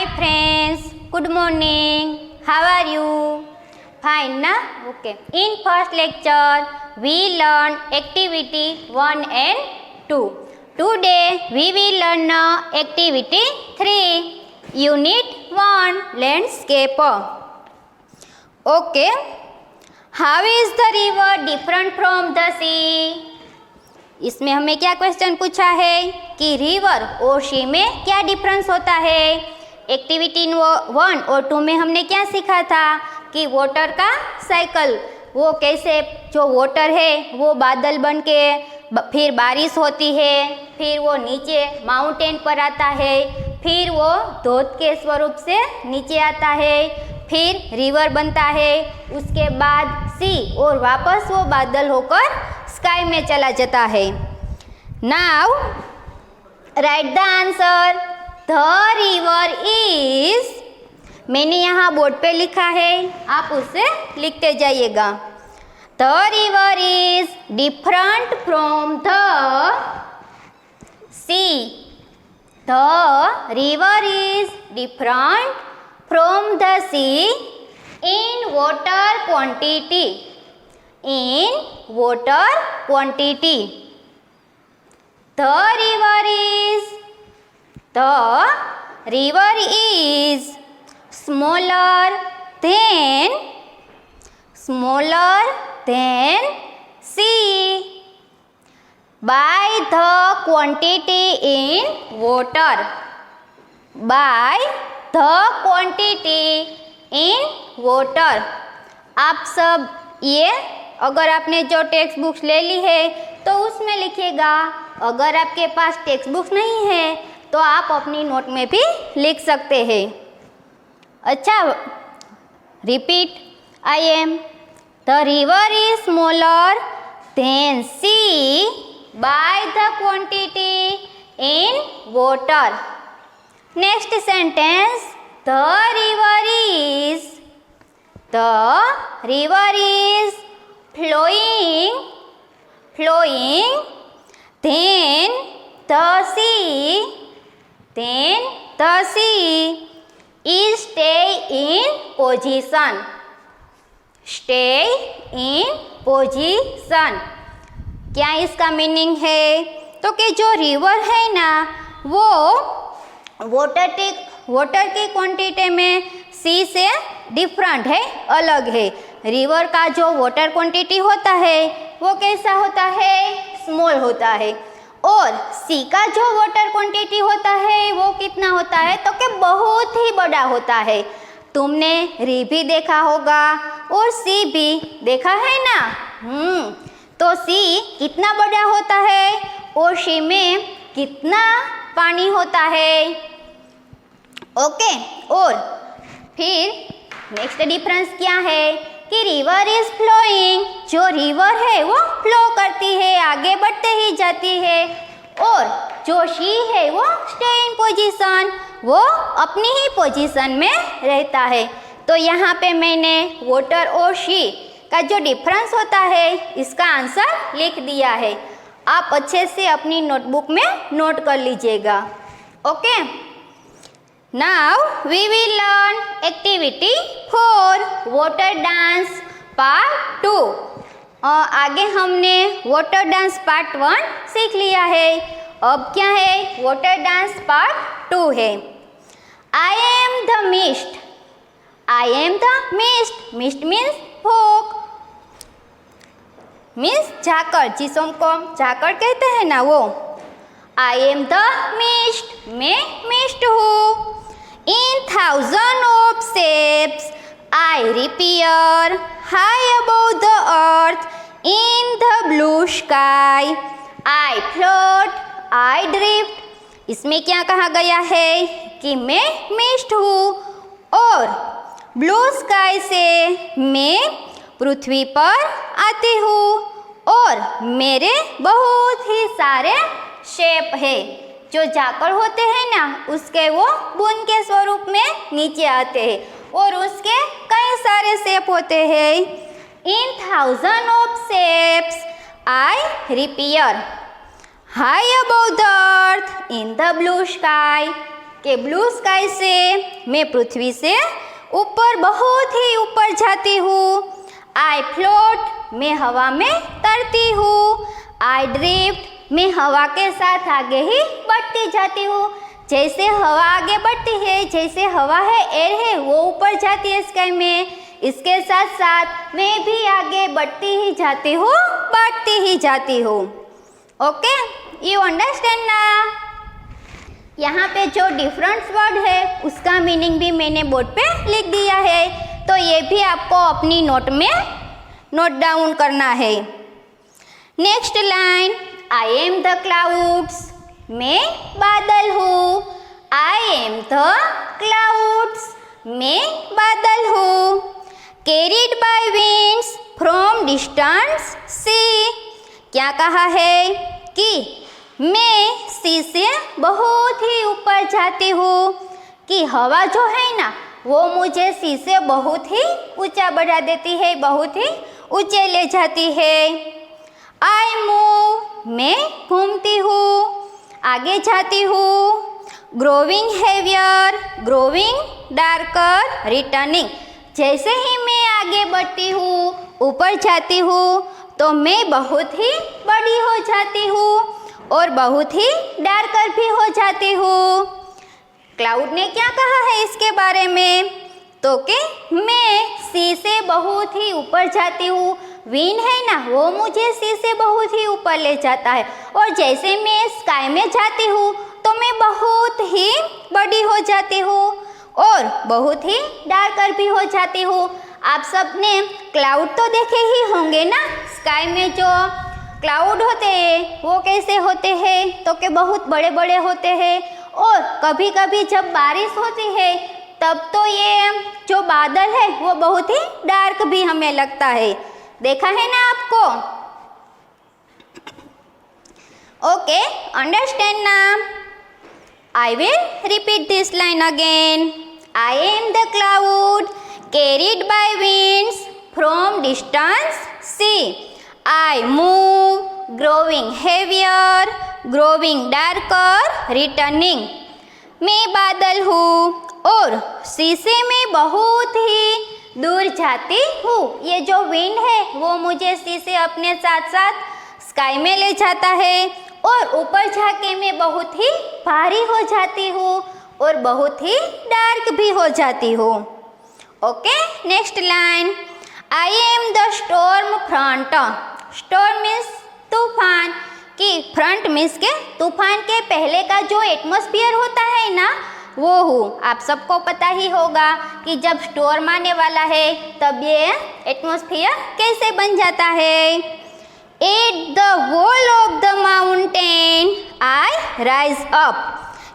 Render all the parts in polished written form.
Hi friends, good morning. How are you? Fine, na? Okay. In first lecture, we learned activity 1 and 2. Today, we will learn activity 3, Unit 1, Landscape. Okay. How is the river different from the sea? इसमें हमें क्या question पूछा है कि river और सी में क्या difference होता है। एक्टिविटी 1 और 2 में हमने क्या सीखा था कि वाटर का साइकिल, वो कैसे जो वाटर है वो बादल बन के फिर बारिश होती है, फिर वो नीचे माउंटेन पर आता है, फिर वो धोध के स्वरूप से नीचे आता है, फिर रिवर बनता है, उसके बाद सी और वापस वो बादल होकर स्काई में चला जाता है। Now right the answer. The river is, मैंने यहाँ बोर्ड पे लिखा है, आप उसे लिखते जाइएगा। The river is different from the sea. The river is different from the sea in water quantity. In water quantity. The river is smaller than sea by the quantity in water. By the quantity in water. आप सब ये अगर आपने जो text books ले ली है तो उसमें लिखिएगा, अगर आपके पास टेक्स्ट बुक्स नहीं है तो आप अपनी नोट में भी लिख सकते हैं। अच्छा, repeat. I am the river is smaller than sea by the quantity in water. Next sentence, The river is flowing, then the sea is stay in position. क्या इसका मीनिंग है? तो कि जो रिवर है ना वो वाटर की क्वांटिटी में सी से डिफरेंट है, अलग है। रिवर का जो वाटर क्वांटिटी होता है वो कैसा होता है? स्मॉल होता है। और सी का जो वाटर क्वांटिटी होता है वो कितना होता है? तो कि बहुत ही बड़ा होता है। तुमने री भी देखा होगा और सी भी देखा है ना। तो सी कितना बड़ा होता है और सी में कितना पानी होता है। ओके। और फिर नेक्स्ट डिफरेंस क्या है कि रिवर इज फ्लोइंग, जो रिवर है वो फ्लो करती है, आगे बढ़ते ही जाती है, और जो सी है वो स्टे इन पोजीशन, वो अपनी ही पोजीशन में रहता है। तो यहाँ पे मैंने वाटर और सी का जो डिफरेंस होता है इसका आंसर लिख दिया है। आप अच्छे से अपनी नोटबुक में नोट कर लीजिएगा। Okay. Now we will learn activity 4, water dance part 2। आगे हमने water dance part 1 सीख लिया है, अब क्या है? water dance part 2 है। I am the mist. I am the mist. Mist means fog, means झाकड़, जिसको हम झाकड़ कहते हैं ना वो। I am the mist. मैं मिस्ट हूँ। In thousands of shapes I reappear high above the earth in the blue sky. I float, I drift। इसमें क्या कहा गया है कि मैं मिस्ट हूँ और ब्लू स्काई से मैं पृथ्वी पर आती हूँ और मेरे बहुत ही सारे शेप है। जो झाकड़ होते हैं ना उसके वो बूंद के स्वरूप में नीचे आते हैं और उसके कई सारे शेप होते हैं। In thousand of shapes I repair high above the earth in the blue sky. कि ब्लू स्काई से मैं पृथ्वी से ऊपर, बहुत ही ऊपर जाती हूँ। आई फ्लोट, मैं हवा में तरती हूँ। आई ड्रिफ्ट, मैं हवा के साथ आगे ही बढ़ती जाती हूँ। जैसे हवा आगे बढ़ती है, जैसे हवा है, एयर है, वो ऊपर जाती है स्काई में, इसके साथ साथ मैं भी आगे बढ़ती ही जाती हूँ, बढ़ती ही जाती हूँ। ओके, यू अंडरस्टैंड ना? यहाँ पे जो डिफरेंट वर्ड है उसका मीनिंग भी मैंने बोर्ड पे लिख दिया है, तो ये भी आपको अपनी नोट में नोट डाउन करना है। Next line, I am the clouds, मैं बादल हूँ। आई एम द क्लाउड्स, मैं बादल हूँ। Carried by winds from distance sea, क्या कहा है कि मैं सी से बहुत ही ऊपर जाती हूँ, कि हवा जो है ना वो मुझे सी से बहुत ही ऊंचा बढ़ा देती है, बहुत ही ऊंचे ले जाती है। आई मूव, मैं घूमती हूँ, आगे जाती हूँ। Growing heavier, growing darker, returning, जैसे ही मैं आगे बढ़ती हूँ, ऊपर जाती हूँ, तो मैं बहुत ही बड़ी हो जाती हूँ और बहुत ही डार्कर भी हो जाती हूँ। क्लाउड ने क्या कहा है इसके बारे में? तो कि मैं सी से बहुत ही ऊपर जाती हूँ। विंड है ना, वो मुझे सी से बहुत ही ऊपर ले जाता है, और जैसे मैं स्काई में जाती हूँ तो मैं बहुत ही बड़ी हो जाती हूँ और बहुत ही डार्कर भी हो जाती हूँ। आप सबने क्लाउड तो देखे ही होंगे ना, स्काई में जो क्लाउड होते हैं वो कैसे होते हैं, तो कि बहुत बड़े बड़े होते हैं, और कभी कभी जब बारिश होती है तब तो ये जो बादल है वो बहुत ही डार्क भी हमें लगता है। देखा है ना आपको? ओके, अंडरस्टैंड ना? I will repeat this line again. I am the cloud carried by winds from distance sea. I move, growing heavier, growing darker, returning. मैं बादल हूँ और सी से मैं बहुत ही दूर जाती हूँ। ये जो विंड है वो मुझे सी से अपने साथ साथ स्काई में ले जाता है, और ऊपर जाके मैं बहुत ही भारी हो जाती हूँ और बहुत ही डार्क भी हो जाती हूँ। Okay, next line, I am the storm front. Storm means तूफान, कि फ्रंट मीन्स के तूफान के पहले का जो एटमॉस्फेयर होता है ना वो हूँ। आप सबको पता ही होगा कि जब स्टॉर्म आने वाला है तब ये एटमॉस्फेयर कैसे बन जाता है। At the wall of the mountain I rise up,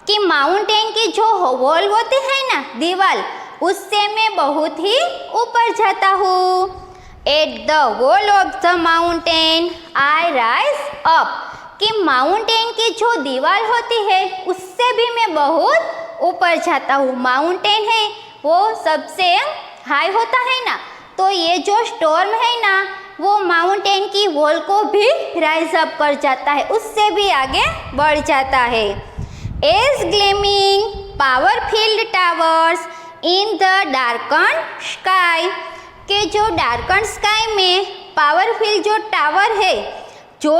कि माउंटेन की जो वॉल होती है ना, दीवार, उससे मैं बहुत ही ऊपर जाता हूँ। At the wall of the mountain I rise up, कि माउंटेन की जो दीवार होती है उससे भी मैं बहुत ऊपर जाता हूँ। माउंटेन है वो सबसे हाई होता है ना, तो ये जो स्टॉर्म है ना वो माउंटेन की वॉल को भी राइज अप कर जाता है, उससे भी आगे बढ़ जाता है। As gleaming power field towers in the darken sky, के जो डार्कन स्काई में पावरफुल जो टावर है जो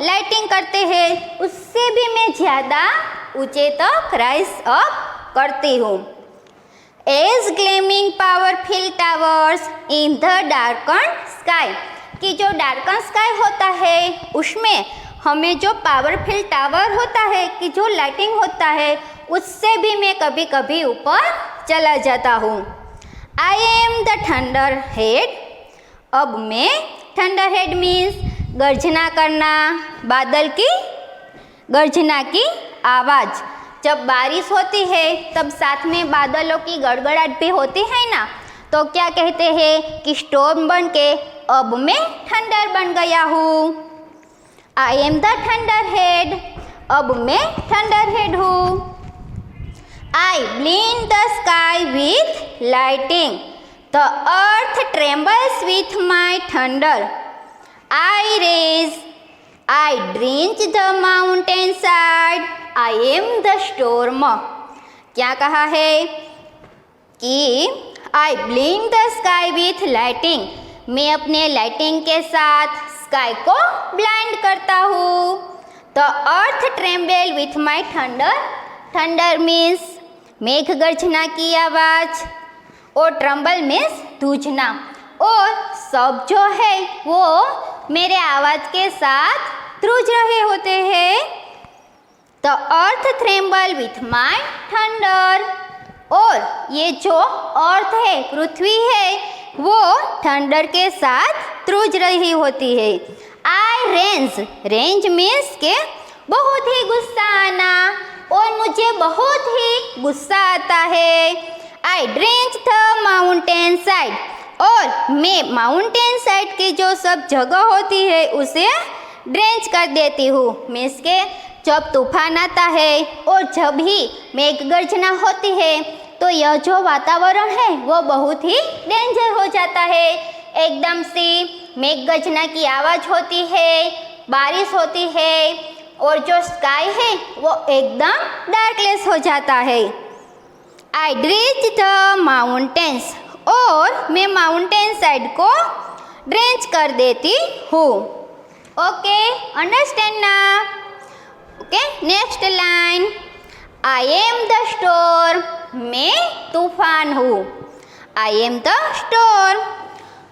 लाइटिंग करते हैं उससे भी मैं ज़्यादा ऊंचे तक राइज अप करती हूँ। As gleaming powerful towers in the darken sky, कि जो डार्कन स्काई होता है उसमें हमें जो पावरफुल टावर होता है, कि जो लाइटिंग होता है, उससे भी मैं कभी कभी ऊपर चला जाता हूँ। I am the thunder head, अब मैं थंडर हेड मीन्स गर्जना करना, बादल की गर्जना की आवाज़। जब बारिश होती है तब साथ में बादलों की गड़गड़ाहट भी होती है ना, तो क्या कहते हैं कि स्टॉर्म बन के अब मैं थंडर बन गया हूँ। I am the thunder head, अब मैं थंडर हेड हूँ। I blind the sky with lightning, the earth trembles with my thunder. I drench the mountain side, I am the storm, क्या कहा है कि I blink the sky with lighting, मैं अपने lighting के साथ स्काई को ब्लाइंड करता हूँ। The earth tremble with my thunder, thunder means मेघ गर्जना की आवाज़ और ट्रम्बल मीन्स धूजना, और सब जो है वो मेरे आवाज़ के साथ ध्रुज रहे होते हैं। The earth tremble with my thunder, और ये जो अर्थ है, पृथ्वी है, वो थंडर के साथ ध्रुज रही होती है। आई रेंज, रेंज मीन्स के बहुत ही गुस्सा आना, और मुझे बहुत ही गुस्सा आता है। आई ड्रेंच द माउंटेन साइड, और मैं माउंटेन साइड की जो सब जगह होती है उसे ड्रेंच कर देती हूँ। मीन्स के जब तूफान आता है और जब ही मेघ गर्जना होती है तो यह जो वातावरण है वो बहुत ही डेंजर हो जाता है। एकदम से मेघ गर्जना की आवाज़ होती है, बारिश होती है, और जो स्काई है वो एकदम डार्कनेस हो जाता है। आई ड्रेंच द माउंटेन्स, और मैं माउंटेन साइड को ड्रेंच कर देती हूँ। ओके, अंडरस्टैंड ना? Okay, next line, I am the storm, मैं तूफान हूँ। I am the storm,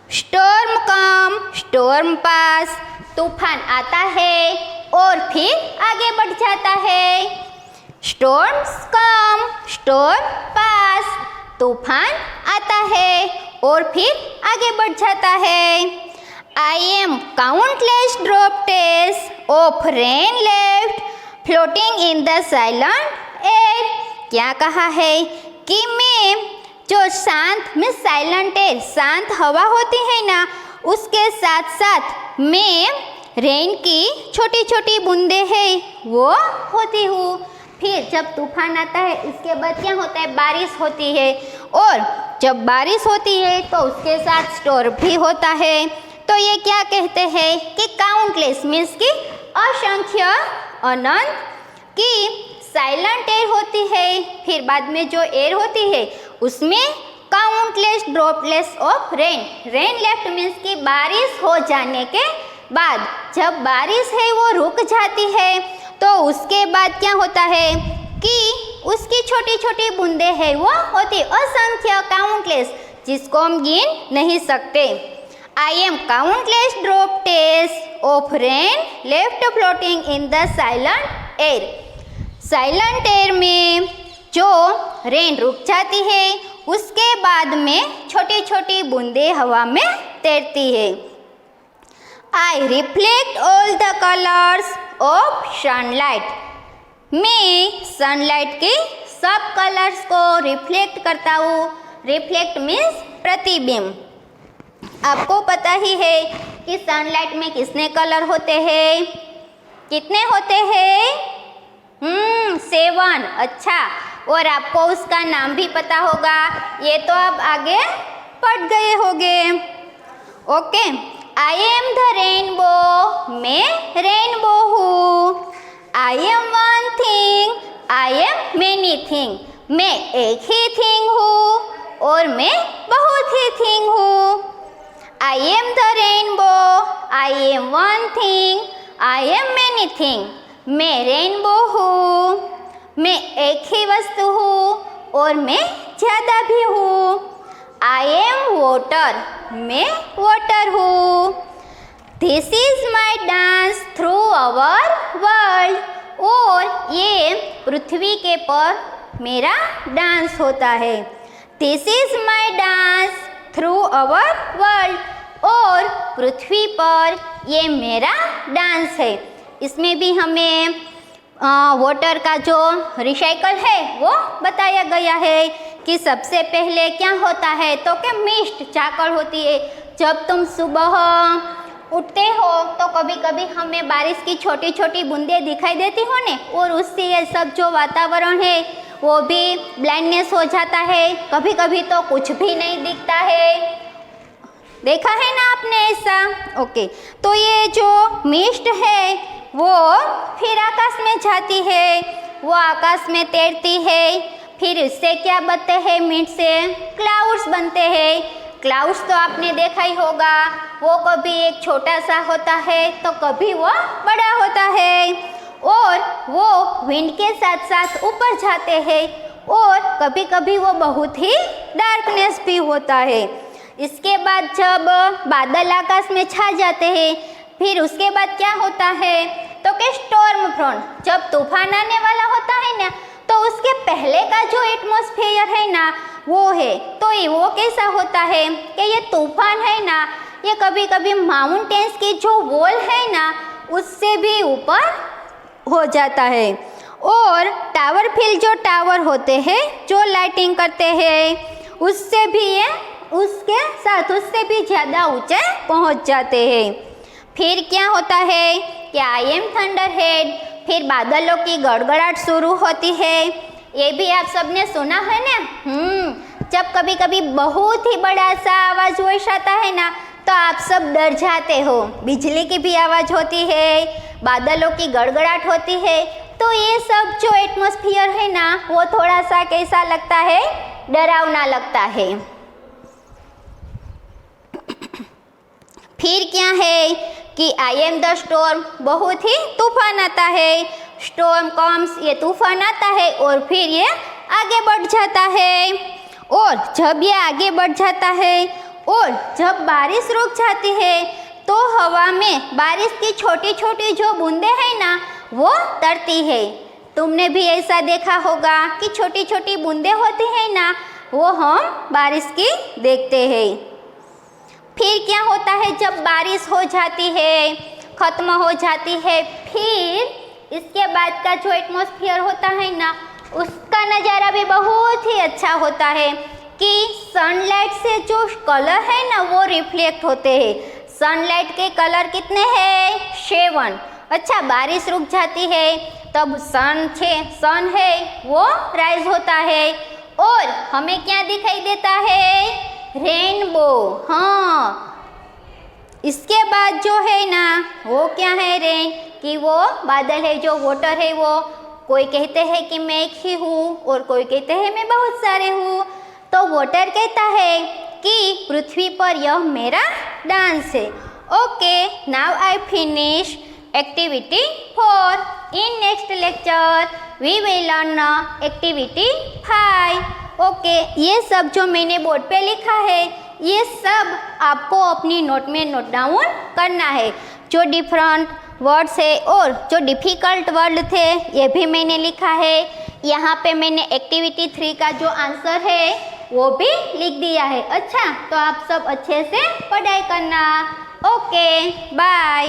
storm come, storm pass, तूफान आता है और फिर आगे बढ़ जाता है। स्टोर्म्स कम, स्टोर्म पास, तूफान आता है और फिर आगे बढ़ जाता है। I am countless droplets of rain left floating in the silent air, क्या कहा है कि मैं जो शांत में साइलेंट एयर, शांत हवा होती है ना, उसके साथ साथ मैं रेन की छोटी छोटी बूंदें हैं वो होती हूँ। फिर जब तूफान आता है उसके बाद क्या होता है, बारिश होती है, और जब बारिश होती है तो उसके साथ स्टोर्म भी होता है। तो ये क्या कहते हैं कि काउंटलेस मीन्स कि असंख्य, अनंत, कि साइलेंट एयर होती है, फिर बाद में जो एयर होती है उसमें countless droplets of rain, rain left means कि बारिश हो जाने के बाद जब बारिश है वो रुक जाती है तो उसके बाद क्या होता है कि उसकी छोटी छोटी बूंदें हैं वो होती असंख्य, काउंटलेस, जिसको हम गिन नहीं सकते। I am countless droplets of rain left floating in the silent air. Silent air में जो रेन रुक जाती है उसके बाद में छोटी छोटी बूंदें हवा में तैरती है। I reflect all the colors of sunlight. मैं सनलाइट के सब कलर्स को रिफ्लेक्ट करता हूँ। रिफ्लेक्ट मीन्स प्रतिबिंब। आपको पता ही है कि सनलाइट में कितने कलर होते हैं, कितने होते हैं? 7। अच्छा, और आपको उसका नाम भी पता होगा, ये तो आप आगे पढ़ गए होंगे। Okay, I am the rainbow, मैं रेनबो हूँ। I M one thing, I am many thing, मैं एक ही थिंग हूँ और मैं बहुत ही थिंग हूँ। I am the rainbow, I am one thing, I am many things. मैं रेनबो हूँ, मैं एक ही वस्तु हूँ और मैं ज़्यादा भी हूँ। I am water, मैं वाटर हूँ। This is my dance through our world. और ये पृथ्वी के पर मेरा डांस होता है। This is my dance through our world. और पृथ्वी पर ये मेरा डांस है। इसमें भी हमें वाटर का जो रिसाइकल है वो बताया गया है कि सबसे पहले क्या होता है तो कि मिस्ट, चाकड़ होती है। जब तुम सुबह उठते हो तो कभी कभी हमें बारिश की छोटी छोटी बूंदें दिखाई देती हो ने, और उससे ये सब जो वातावरण है वो भी ब्लाइंडनेस हो जाता है। कभी कभी तो कुछ भी नहीं दिखता है। देखा है ना आपने ऐसा? ओके, तो ये जो मिस्ट है वो फिर आकाश में जाती है, वो आकाश में तैरती है, फिर इससे क्या बनते हैं, मीट से क्लाउड्स बनते हैं। क्लाउड्स तो आपने देखा ही होगा, वो कभी एक छोटा सा होता है तो कभी वो बड़ा होता है, और वो विंड के साथ साथ ऊपर जाते हैं, और कभी कभी वो बहुत ही डार्कनेस भी होता है। इसके बाद जब बादल आकाश में छा जाते हैं, फिर उसके बाद क्या होता है, तो कि स्टॉर्म फ्रंट, जब तूफान आने वाला होता है ना, तो उसके पहले का जो एटमॉस्फेयर है ना वो है, तो ये वो कैसा होता है कि ये तूफान है ना, ये कभी कभी माउंटेन्स की जो वॉल है ना उससे भी ऊपर हो जाता है। और टावर फील्ड जो टावर होते हैं जो लाइटिंग करते हैं, उससे भी ये उसके साथ उससे भी ज़्यादा ऊंचे पहुंच जाते हैं। फिर क्या होता है कि आई एम थंडर हेड, फिर बादलों की गड़गड़ाहट शुरू होती है। ये भी आप सबने सुना है ना, जब कभी कभी बहुत ही बड़ा सा आवाज़ वैसाता है ना तो आप सब डर जाते हो। बिजली की भी आवाज़ होती है, बादलों की गड़गड़ाहट होती है, तो ये सब जो एटमॉस्फेयर है ना वो थोड़ा सा कैसा लगता है, डरावना लगता है। फिर क्या है कि आई एम द स्टॉर्म, बहुत ही तूफान आता है। स्टॉर्म कम्स, ये तूफान आता है और फिर ये आगे बढ़ जाता है, और जब ये आगे बढ़ जाता है और जब बारिश रुक जाती है तो हवा में बारिश की छोटी छोटी जो बूंदें हैं ना वो तरती है। तुमने भी ऐसा देखा होगा कि छोटी छोटी बूंदें होती हैं ना, वो हम बारिश की देखते हैं। फिर क्या होता है, जब बारिश हो जाती है, ख़त्म हो जाती है, फिर इसके बाद का जो एटमॉस्फेयर होता है ना उसका नज़ारा भी बहुत ही अच्छा होता है कि सनलाइट से जो कलर है ना वो रिफ्लेक्ट होते हैं। सनलाइट के कलर कितने हैं, 7। अच्छा, बारिश रुक जाती है तब सन है वो राइज होता है, और हमें क्या दिखाई देता है, रेनबो। हाँ, इसके बाद जो है ना वो क्या है, रेन, कि वो बादल है, जो वाटर है, वो कोई कहते हैं कि मैं एक ही हूँ और कोई कहते हैं मैं बहुत सारे हूँ। तो वाटर कहता है कि पृथ्वी पर यह मेरा डांस है। Okay, now I finish activity 4. In next lecture we will learn activity 5. Okay, ये सब जो मैंने बोर्ड पे लिखा है ये सब आपको अपनी नोट में नोट डाउन करना है। जो डिफरेंट वर्ड्स है और जो डिफ़िकल्ट वर्ड थे ये भी मैंने लिखा है। यहाँ पे मैंने एक्टिविटी 3 का जो आंसर है वो भी लिख दिया है। अच्छा, तो आप सब अच्छे से पढ़ाई करना। Okay, bye.